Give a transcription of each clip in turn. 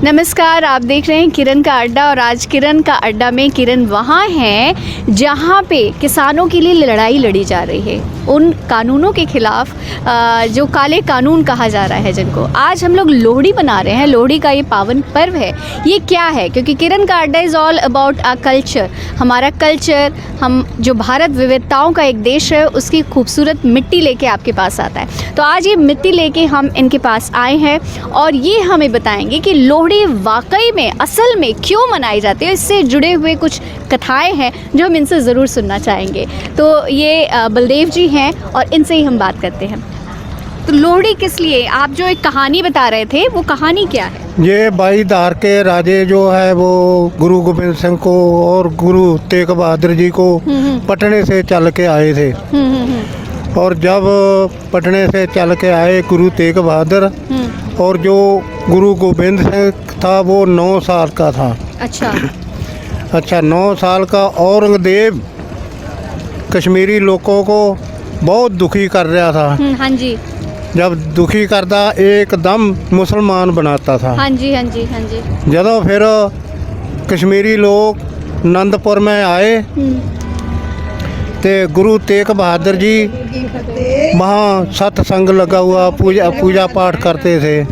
नमस्कार, आप देख रहे हैं किरण का अड्डा और आज किरण का अड्डा में किरण वहाँ हैं जहाँ पे किसानों के लिए लड़ाई लड़ी जा रही है, उन कानूनों के खिलाफ जो काले कानून कहा जा रहा है जिनको। आज हम लोग लोहड़ी मना रहे हैं, लोहड़ी का ये पावन पर्व है। ये क्या है? क्योंकि किरण का अड्डा is all about a culture, हमारा कल्चर, हम जो भारत विविधताओं का एक देश है उसकी खूबसूरत मिट्टी लेके आपके पास आता है। तो आज ये मिट्टी लेके हम इनके पास आए हैं और ये हमें बताएंगे कि लोहड़ी वाकई में असल में क्यों मनाई जाती है। इससे जुड़े हुए कुछ कथाएं हैं जो हम इनसे ज़रूर सुनना चाहेंगे। तो ये बलदेव जी हैं और इनसे ही हम बात करते हैं। तो लोहड़ी किस लिए, आप जो एक कहानी बता रहे थे वो कहानी क्या है? ये 22 धार के राजे जो है वो गुरु गोविंद सिंह को और गुरु तेग बहादुर जी को पटने से चल के आए थे। और जब पटने से चल के आए गुरु तेग बहादुर, और जो गुरु गोविंद सिंह था वो 9 साल का था। अच्छा 9 साल का औरंगजेब कश्मीरी लोगों को बहुत दुखी कर रहा था। हाँ जी। जब दुखी करता एकदम मुसलमान बनाता था। हाँ जी हाँ जी हाँ जी। ਜਦੋਂ फिर कश्मीरी लोग आनंदपुर में आए तो गुरु तेग बहादुर जी वहाँ सत्संग लगा हुआ पूजा पाठ करते थे।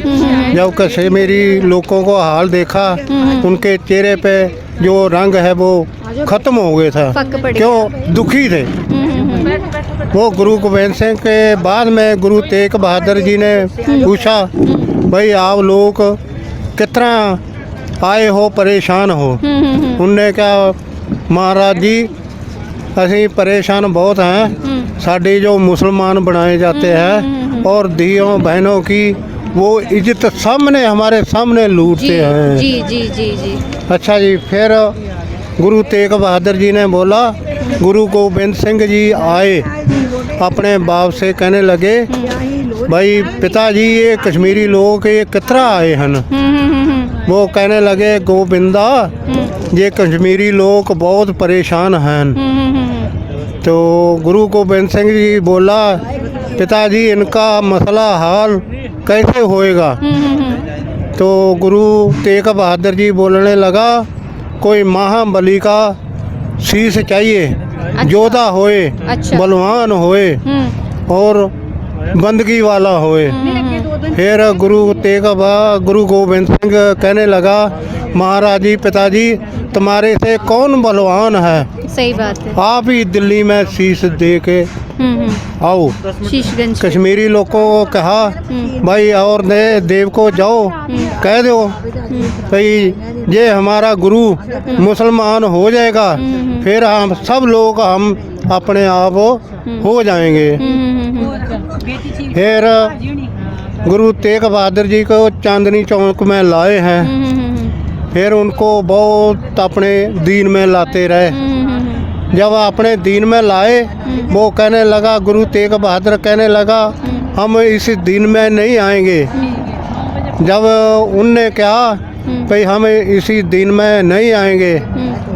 जब कश्मीरी लोगों को हाल देखा, उनके चेहरे पे जो रंग है वो ख़त्म हो गया था, क्यों दुखी थे वो। गुरु गोविंद सिंह के बाद में गुरु तेग बहादुर जी ने पूछा, भाई आप लोग कितना आए हो, परेशान हो? उनने कहा, महाराज जी असी परेशान बहुत हैं, साड़ी जो मुसलमान बनाए जाते हैं और दियों बहनों की वो इज्जत सामने हमारे सामने लूटते हैं। जी जी जी जी। अच्छा जी, फिर गुरु तेग बहादुर जी ने बोला, गुरु गोविंद सिंह जी आए अपने बाप से कहने लगे, भाई पिताजी ये कश्मीरी लोग ये कितना आए हैं? वो कहने लगे, गोविंदा ये कश्मीरी लोग बहुत परेशान हैं। तो गुरु गोविंद सिंह जी बोला, पिताजी इनका मसला हाल कैसे होएगा? तो गुरु तेग बहादुर जी बोलने लगा, कोई महाबली का शीश चाहिए, योद्धा होए, बलवान होए और बंदगी वाला होए। फिर गुरु गोविंद सिंह कहने लगा, महाराज जी पिताजी तुम्हारे से कौन बलवान है? सही बात है। आप ही दिल्ली में शीश दे के आओ। शीशगंज कश्मीरी लोगों को कहा, भाई और देव को जाओ कह दो भाई ये हमारा गुरु मुसलमान हो जाएगा, फिर हम सब लोग हम अपने आप हो जाएंगे। फिर गुरु तेग बहादुर जी को चांदनी चौक में लाए हैं। फिर उनको बहुत अपने दीन में लाते रहे। जब अपने दीन में लाए, वो कहने लगा, गुरु तेग बहादुर कहने लगा, हम इस दीन में नहीं आएंगे। जब उनने कहा भाई हम इसी दीन में नहीं आएंगे,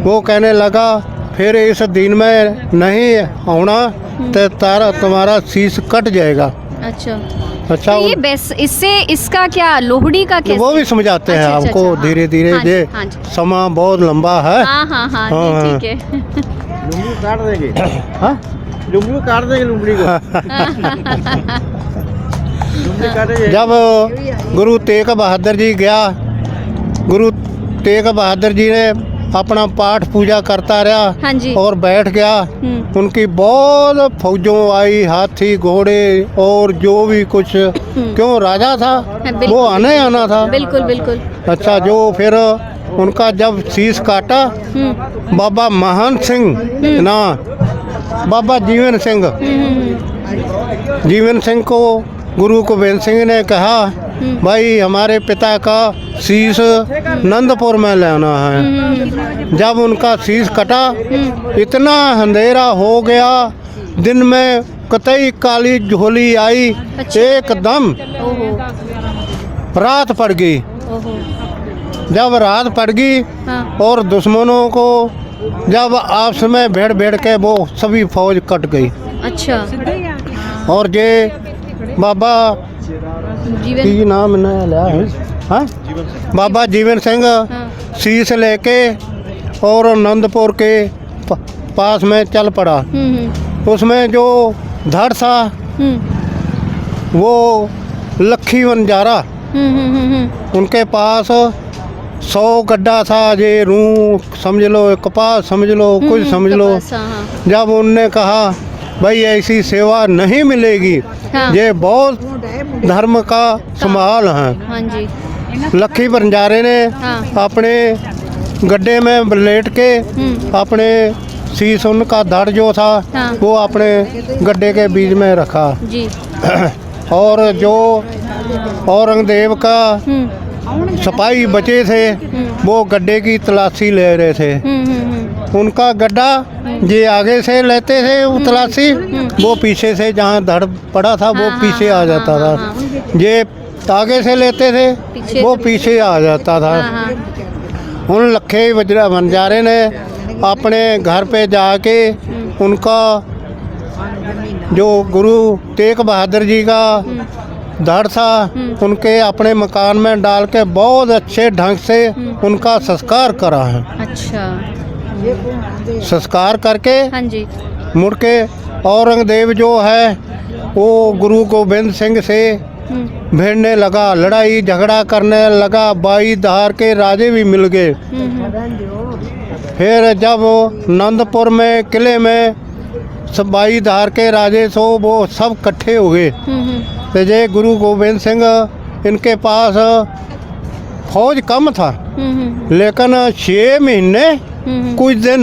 वो कहने लगा, फिर इस दीन में नहीं आना तो तुम्हारा शीश कट जाएगा। अच्छा तो ये बस इससे इसका क्या, लोहड़ी का क्या? वो भी समझाते हैं आपको धीरे धीरे। ये समा बहुत लंबा है। हाँ, ठीक है। लुंगी काट देंगे। हाँ, लुंगी काट देंगे, लुंगी को। जब गुरु तेग बहादुर जी गया, गुरु तेग बहादुर जी ने अपना पाठ पूजा करता रहा। हाँ जी। और बैठ गया। उनकी बहुत फौजों आई, हाथी घोड़े और जो भी कुछ, क्यों राजा था वो आना था। बिल्कुल बिल्कुल। अच्छा, जो फिर उनका जब शीश काटा, बाबा महान सिंह ना बाबा जीवन सिंह को गुरु गोविंद सिंह ने कहा, भाई हमारे पिता का शीश आनंदपुर में लाना है। जब उनका शीश कटा, इतना अंधेरा हो गया, दिन में कतई काली झोली आई। एकदम रात पड़ गई। जब रात पड़ गई और दुश्मनों को जब आपस में भेड़ के वो सभी फौज कट गई। अच्छा। और ये बाबा की नाम न लिया है, हाँ बाबा जीवन सिंह हाँ। शीश लेके और आनंदपुर के पास में चल पड़ा। उसमें जो धड़ था वो लखी वनजारा, उनके पास 100 गड्ढा था, ये रूं समझ लो, कपास समझ लो, कुछ समझ लो। जब उनने कहा भाई ऐसी सेवा नहीं मिलेगी, हाँ। ये बहुत धर्म का संभाल है। हाँ जी। लखी वनजारे ने हाँ। अपने गड्ढे में लेट के अपने शीश, उनका धड़ जो था हाँ। वो अपने गड्ढे के बीच में रखा। जी। और जो औरंगजेब का सिपाही बचे थे वो गड्ढे की तलाशी ले रहे थे। उनका गड्ढा ये आगे से लेते थे वो तलाशी, वो पीछे से जहाँ धड़ पड़ा था वो पीछे आ जाता था। ये आगे से लेते थे वो पीछे आ जाता था। उन लखे वनजारे ने अपने घर पे जाके उनका जो गुरु तेग बहादुर जी का धड़ था उनके अपने मकान में डाल के बहुत अच्छे ढंग से उनका संस्कार करा है। अच्छा। संस्कार करके हाँ जी। मुड़ के औरंगजेब जो है वो गुरु गोबिंद सिंह से भिड़ने लगा, लड़ाई झगड़ा करने लगा, 22 धार के राजे भी मिल गए। फिर जब आनंदपुर में किले में 22 धार के राजे सो वो सब इकट्ठे हो गए। तो ये गुरु गोबिंद सिंह इनके पास फौज कम था, लेकिन 6 महीने कुछ दिन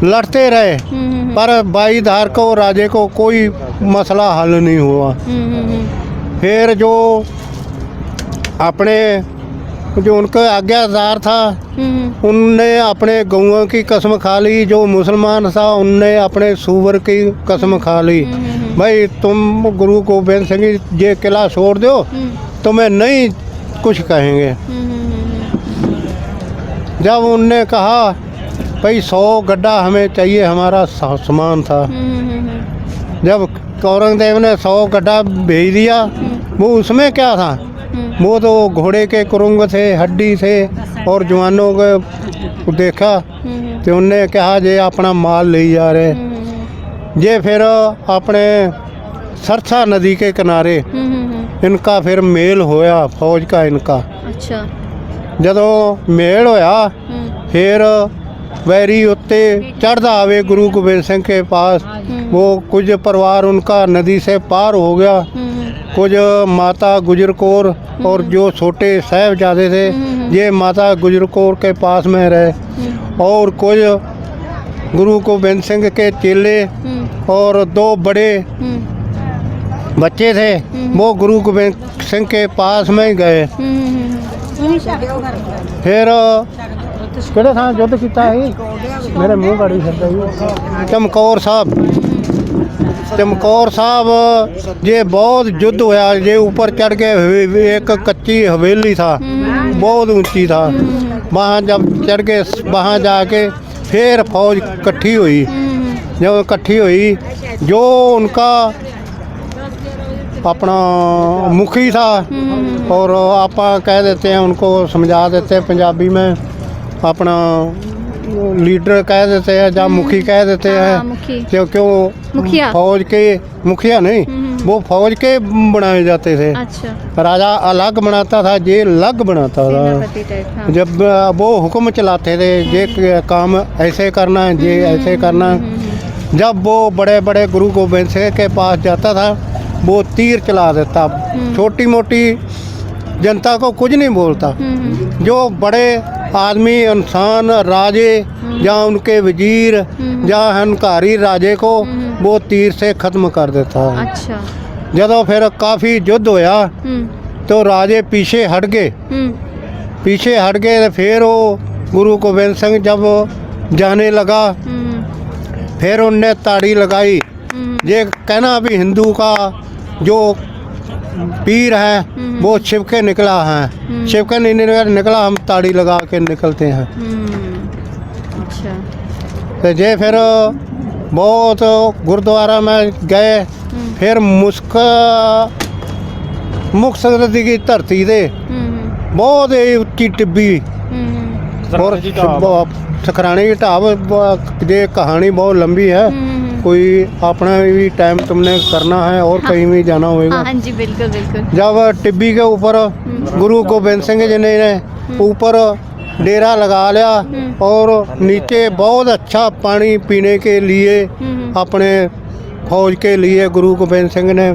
लड़ते रहे, पर 22 धार को राजे को कोई मसला हल नहीं हुआ। फिर जो अपने जो उनका आज्ञादार था उनने अपने गौओं की कसम खा ली, जो मुसलमान था उनने अपने सूअर की कसम खा ली, भाई तुम गुरु गोबिंद सिंह ये किला छोड़ दो, तुम्हें नहीं कुछ कहेंगे। जब उनने कहा भाई 100 गड्ढा हमें चाहिए, हमारा सामान था। जब औरंगजेब ने 100 गड्ढा भेज दिया, वो उसमें क्या था, वो तो घोड़े के कुरुंग थे, हड्डी थे, और जवानों को देखा तो उनने कहा जे अपना माल ले जा रहे। ये फिर अपने सरसा नदी के किनारे इनका फिर मेल होया फौज का इनका। अच्छा। ਜਦੋਂ मेल होया फिर वैरी उत्ते चढ़दा आवे गुरु गोबिंद सिंह के पास, वो कुछ परिवार उनका नदी से पार हो गया, कुछ माता गुजर कौर और जो छोटे साहबजादे थे ये माता गुजर कौर के पास में रहे, और कुछ गुरु गोबिंद सिंह के चेले और 2 बड़े बच्चे थे वो गुरु गोबिंद सिंह के पास में गए। फिर ਕਿਹੜੇ ਥਾਂ युद्ध ਕੀਤਾ ਸੀ, मेरे मुँह गाड़ी सकता चमकौर साहब। चमकौर साहब ये बहुत युद्ध होया, ये ऊपर चढ़ के एक कच्ची हवेली था, बहुत ऊंची था, वहाँ जब चढ़ के वहाँ जाके फिर फौज इकट्ठी हुई। जब इकट्ठी हुई जो उनका अपना मुखी था, और आप कह देते हैं उनको, समझा देते हैं पंजाबी में, अपना लीडर कह देते हैं या मुखी कह देते हैं, क्योंकि मुखिया फौज के मुखिया नहीं, वो फौज के बनाए जाते थे। अच्छा। राजा अलग बनाता था, ये अलग बनाता था। हाँ। जब वो हुक्म चलाते थे ये काम ऐसे करना है, ये ऐसे करना है। जब वो बड़े बड़े गुरु गोबिंद सिंह के पास जाता था वो तीर चला देता, छोटी मोटी जनता को कुछ नहीं बोलता। जो बड़े आदमी इंसान राजे या उनके वजीर या हनकारी राजे को वो तीर से ख़त्म कर देता। अच्छा। जब फिर काफ़ी युद्ध होया तो राजे पीछे हट गए, पीछे हट गए। तो फिर वो गुरु गोबिंद सिंह जब जाने लगा फिर उनने ताड़ी लगाई, ये कहना अभी हिंदू का जो पीर है वो शिव के निकला है, शिव के नहीं निकला, हम ताड़ी लगा के निकलते हैं। अच्छा। तो ये फिर बहुत गुरुद्वारा में गए, फिर मुक्तसर की धरती से ਬਹੁਤ ਹੀ ਉੱਚੀ ਟਿੱਬੀ और सखराने की ढाब ये कहानी बहुत लंबी है, कोई अपना भी टाइम तुमने करना है और कहीं भी जाना होगा। हाँ जी बिल्कुल बिल्कुल। जब टिब्बी के ऊपर गुरु गोबिंद सिंह जी ने ऊपर डेरा लगा लिया और नीचे बहुत अच्छा पानी पीने के लिए अपने फौज के लिए गुरु गोबिंद सिंह ने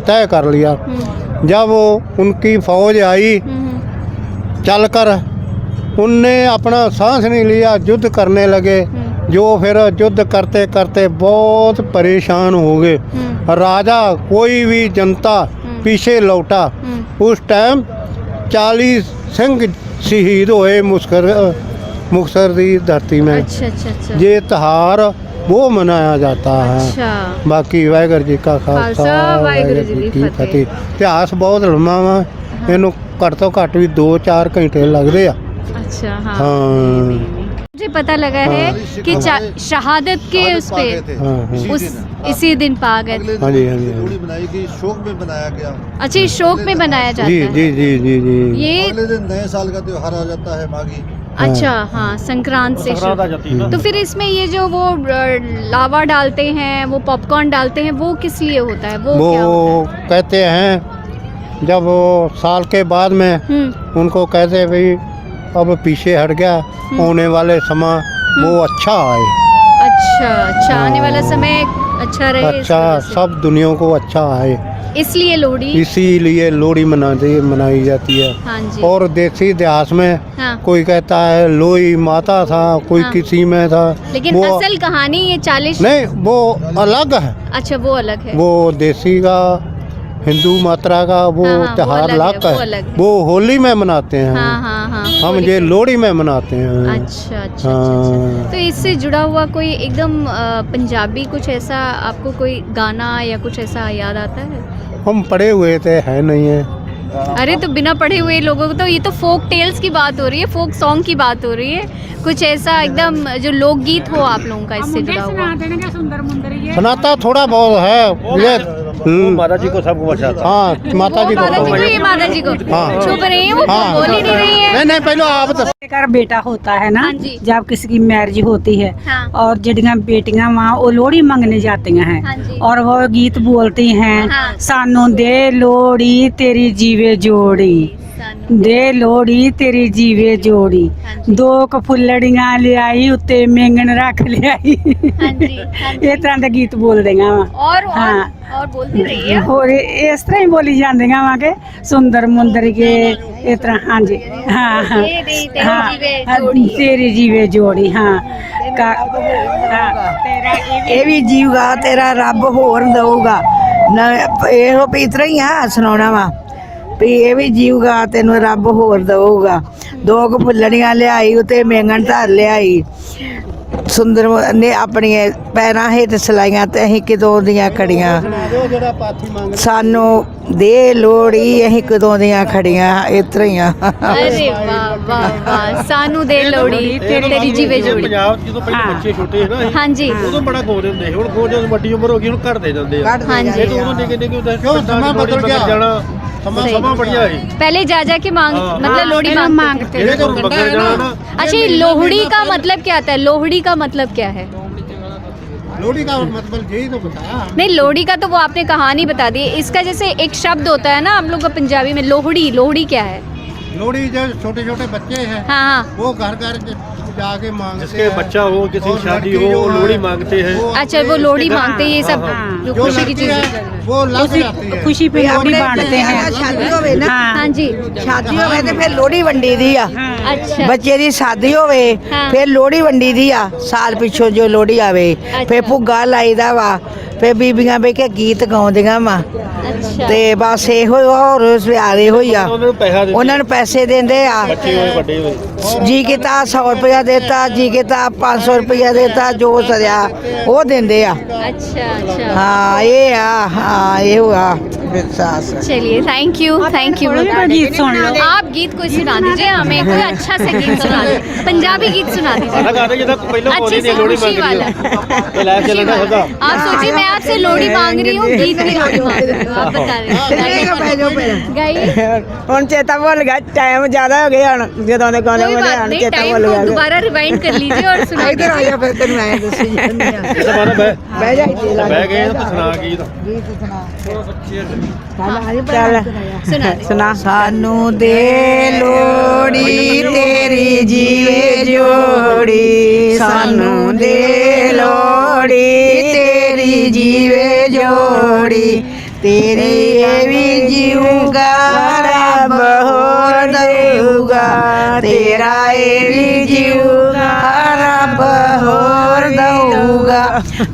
तय कर लिया। जब उनकी फौज आई चलकर उनने अपना सांस नहीं लिया, युद्ध करने लगे, जो फिर युद्ध करते करते बहुत परेशान हो गए। राजा कोई भी जनता पीछे लौटा। उस टाइम 40 सिंह शहीद हुए मुक्तसर की धरती में। अच्छा। ये त्योहार वो मनाया जाता है। अच्छा। बाकी वाहिगुरू जी का खालसा वाहिगुरू जी की फतेह। इतिहास बहुत लंबा वा, इनू घट तो घट भी 2-4 घंटे लगते आ। अच्छा हाँ। हाँ मुझे पता लगा है कि शहादत के उस पे उस इसी दिन पा गए। हाँ जी हाँ जी लोहड़ी बनाई गई, शोक में बनाया गया। अच्छा ये शोक में बनाया जाता जी है। जी जी जी जी ये अगले दिन नए साल का त्योहार आ जाता है माघी। अच्छा हाँ संक्रांत से शुरू। तो फिर इसमें ये जो वो लावा डालते हैं, वो पॉपकॉर्न डालते हैं, वो किस लिए होता है? वो क्या होता है? कहते हैं जब वो साल के बाद में उनको कहते हैं भाई अब पीछे हट गया, होने वाले समय वो अच्छा आए। अच्छा आने वाला समय अच्छा रहे। अच्छा सब दुनिया को अच्छा आए, इसलिए लोहड़ी इसीलिए लोहड़ी मनाई जाती है। हाँ जी। और देसी इतिहास में हाँ। कोई कहता है लोई माता था, कोई हाँ। किसी में था, लेकिन वो असल कहानी ये 40 नहीं वो अलग है। अच्छा वो अलग है। वो देसी का हिंदू मात्रा का वो हाँ, त्योहार वो अलग अलग है, है। वो होली में मनाते हैं। हाँ हम ये लोहड़ी में मनाते हैं। अच्छा। हाँ। तो इससे जुड़ा हुआ कोई एकदम पंजाबी कुछ ऐसा आपको कोई गाना या कुछ ऐसा याद आता है? हम पढ़े हुए थे, है नहीं है। अरे तो बिना पढ़े हुए लोगों को तो ये तो फोक टेल्स की बात हो रही है, फोक सॉन्ग की बात हो रही है। कुछ ऐसा एकदम जो लोकगीत हो आप लोगों का इससे जुड़ा हुआ? सुनाता थोड़ा बहुत है ये माता जी को सबको अच्छा था। हाँ माता जी को ये माता जी को हाँ। छुप रही है, वो हाँ। बोल ही नहीं रही है। नहीं पहले आप तो घर बेटा होता है ना, हाँ जी। जब किसी की मैरिज होती है हाँ। और जड़ियाँ बेटियां वहाँ वो लोहड़ी मंगने जाती हैं हाँ जी। और वो गीत बोलती हैं, हाँ। सानू दे लोहड़ी तेरी जीवे जोड़ी, दे लोहड़ी तेरी जीवे जोड़ी, हाँ जी। 2 फुल्लड़ियां ले आई उत्ते मेंगन रख ले आई। हाँ जी। ये तरह के गीत बोल देंगे हाँ। और बोलती रही है। और इस तरह ही बोली जाती वहाँ के सुंदर मुंदर के इस तरह। हाँ जी हाँ हाँ तेरी जीवे जोड़ी हाँ ਇਹ ਵੀ ਜੀਵਗਾ ਤੇਰਾ ਰੱਬ ਹੋਰ ਦਊਗਾ ਨਾ, ਇਹੋ ਵੀ ਇਤਰਾ ਹੀ ਆ ਸੁਣਾਉਣਾ ਵਾ ਵੀ ਇਹ ਵੀ ਜੀਵਗਾ ਤੈਨੂੰ ਰੱਬ ਹੋਰ ਦਊਗਾ। 2 ਫੁੱਲੜੀਆਂ ਲਿਆਈ ਉਤੇ ਮੇਂਗਣ ਧਰ ਲਿਆਈ, ਸੁੰਦਰ ਨੇ ਆਪਣੀਆਂ ਪੈਰਾਂ ਹੇਠ ਸਲਾਈਆਂ ਤੇ ਅਸੀਂ ਕਿਦੋਂ ਦੀਆਂ ਖੜੀਆਂ, ਸਾਨੂੰ ਦੇ ਲੋੜੀ ਅਸੀਂ ਕਦੋਂ ਦੀਆਂ ਖੜੀਆਂ। ਇਸ ਤਰ੍ਹਾਂ ਹੀ ਆ। अरे वाह सानू दे लोहड़ी तेरी जीवे जोड़ी। ਪੰਜਾਬ ਜਦੋਂ ਪਹਿਲੇ ਬੱਚੇ ਛੋਟੇ ਸੀ ਨਾ ਅਸੀਂ, हाँ जी ਉਦੋਂ ਬੜਾ ਗਾਉਂਦੇ ਹੁੰਦੇ ਸੀ। ਹੁਣ ਗੋ ਜਦੋਂ ਵੱਡੀ ਉਮਰ ਹੋ ਗਈ ਹੁਣ ਘਟਦੇ ਜਾਂਦੇ ਆ। हाँ जी। ਇਹ ਤਾਂ ਉਦੋਂ ਨਿੱਕੇ ਨਿੱਕੇ ਹੁੰਦੇ ਸੀ, ਕਿਉਂ ਸਮਾਂ ਬਦਲ ਗਿਆ। ਜਾਣਾ सही। ਸਮਾਂ बढ़िया है। पहले जा के मांग हाँ। मतलब लोहड़ी मांगते ये तो बगैर जाना ना। अच्छा ये लोहड़ी का मतलब क्या आता है? लोहड़ी का मतलब क्या है? लोहड़ी का मतलब यही तो बताया। नहीं लोहड़ी का तो वो आपने कहानी बता दी, इसका जैसे एक शब्द होता है ना हम लोग का पंजाबी में लोहड़ी, लोहड़ी क्या है? लोहड़ी जो छोटे छोटे बच्चे हैं हाँ वो घर घर जाके मांगते जिसके हैं। बच्चा हो, किसी और की शादी लड़की हो, जो वो है, लोहड़ी मांगते हैं। वो अच्छा वो अपने लोहड़ी रिश्तेदार- मांगते हैं, ये सब हाँ, जो जो खुशी की लड़की चीज है वो लग जाती है। खुशी पे लोहड़ी बांटते हैं ਸ਼ਾਦੀ ਹੋਵੇ ਨਾ, हाँ जी ਸ਼ਾਦੀ ਹੋਵੇ ਤੇ ਫਿਰ ਲੋਹੜੀ ਵੰਡੀ ਦੀ ਆ। अच्छा ਬੱਚੇ ਦੀ ਸ਼ਾਦੀ ਹੋਵੇ ਹਾਂ। ਫਿਰ ਲੋਹੜੀ ਵੰਡੀ ਦੀ ਆ, ਸਾਲ ਪਿੱਛੋਂ ਜੋ ਲੋਹੜੀ ਆਵੇ ਫਿਰ ਭੁੱਗਾ ਲਾਈਦਾ ਵਾ, ਫਿਰ ਬੀਬੀਆਂ ਬਹਿ ਕੇ ਗੀਤ ਗਾਉਂਦੀਆਂ ਵਾ अच्छा ਤੇ ਬਸ ਇਹੋ ਹੋਰ ਵਿਆਰੇ ਹੋਈ ਆ। ਉਹਨਾਂ ਨੂੰ ਪੈਸਾ ਦਿੰਦੇ, ਉਹਨਾਂ ਨੂੰ ਪੈਸੇ ਦਿੰਦੇ ਆ, ਬੱਚੇ ਹੋਏ ਵੱਡੇ ਹੋਏ। ਜੀ ਕੀਤਾ 100 ਰੁਪਇਆ ਦੇਤਾ, ਜੀ ਕੀਤਾ 500 ਰੁਪਇਆ ਦੇਤਾ, ਜੋ ਸਰਿਆ ਉਹ ਦਿੰਦੇ ਆ। अच्छा अच्छा ਹਾਂ ਇਹ ਆ, ਹਾਂ ਇਹ ਆ। विश्वास है। चलिए थैंक यू गीत सुन लो। आप गीत कोई सुना दीजिए हमें, कोई अच्छा सा गीत सुना दीजिए, पंजाबी गीत सुना दीजिए अच्छे से खुशी वाला। आप सोचिए मैं आपसे लोहड़ी मांग रही हूँ, गीत की लोहड़ी मांग रही हूँ, आप बता रहे हैं गाइए। ਹੁਣ ਚੇਤਾ ਭੁੱਲ ਗਿਆ, ਟਾਈਮ ਜ਼ਿਆਦਾ ਹੋ ਗਿਆ ਹੁਣ ਜਦੋਂ ਦੇ ਗਾਣੇ कोई ਬਣੇ बात ਹੁਣ नहीं, ਚੇਤਾ टाइम ਭੁੱਲ को ਗਿਆ। दोबारा रिवाइंड कर लीजिए और सुना ਇੱਧਰ ਆ ਜਾ ਫਿਰ ਤੈਨੂੰ ਮੈਂ ਦੱਸੀ ਜਾਂਦੀ ਆ। ਬਹਿ ਜਾ ਇੱਥੇ ਲੱਗ ਬਹਿ ਗਏ ਤਾਂ ਸੁਣਾ ਗੀਤ ਗੀਤ ਸੁਣਾ ਚੱਲ सुना दे। ਸੁਣਾ। ਸਾਨੂੰ ਦੇ ਲੋੜੀ ਤੇਰੀ ਜੀਵੇ ਜੋੜੀ, ਸਾਨੂੰ ਦੇ ਲੋੜੀ ਤੇਰੀ ਜੀਵੇ ਜੋੜੀ, ਤੇਰੀ ਇਹ ਵੀ ਜੀਊਗਾ ਰੱਬ ਹੋਰ ਦਊਗਾ, ਤੇਰਾ ਇਹ ਵੀ ਜੀਊਗਾ ਰੱਬ ਹੋਰ ਦਊਗਾ।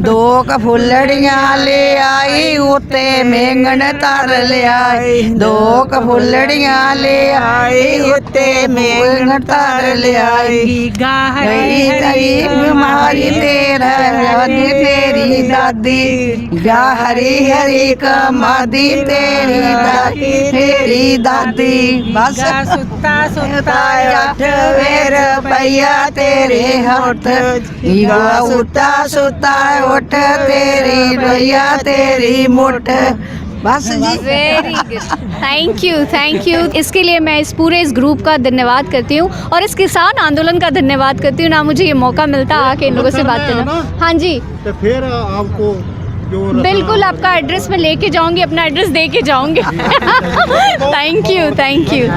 ਦੋ ਕ ਫੁੱਲੜੀਆਂ ਲੈ ਆਈ ਉੱਤੇ ਮੇਂਗਣ ਧਰ ਲਿਆਈ, ਦੋ ਕ ਫੁੱਲੜੀਆਂ ਲੈ ਆਈ ਉੱਤੇ ਮੇਂਗਣ ਧਰ ਲਿਆਈ। ਗਈ ਤੇਰੀ ਬਿਮਾਰੀ ਤੇਰਾ ਰਾਜੀ ਤੇਰੀ ਦਾਦੀ, ਗਾ ਹਰੀ ਹਰੀ ਕਮਾਦੀ ਤੇਰੀ ਦਾਦੀ। ਬਸ ਸੁੱਤਾ ਸੁੱਤਾ 8 ਰੁਪਈਆ ਤੇਰੇ ਹੱਥ, ਗਾ ਸੁੱਤਾ ਸੁੱਤਾ ਉੱਠ ਤੇਰੀ ਰੁਪਈਆ ਤੇਰੀ ਮੁੱਠ। बस जी वेरी गुड, थैंक यू। इसके लिए मैं इस पूरे इस ग्रुप का धन्यवाद करती हूँ और इस किसान आंदोलन का धन्यवाद करती हूँ ना, मुझे ये मौका मिलता आके इन लोगों से बात करना। हाँ जी तो फिर आपको जो बिल्कुल, आपका एड्रेस मैं लेके जाऊंगी, अपना एड्रेस दे के जाऊंगी। Thank you.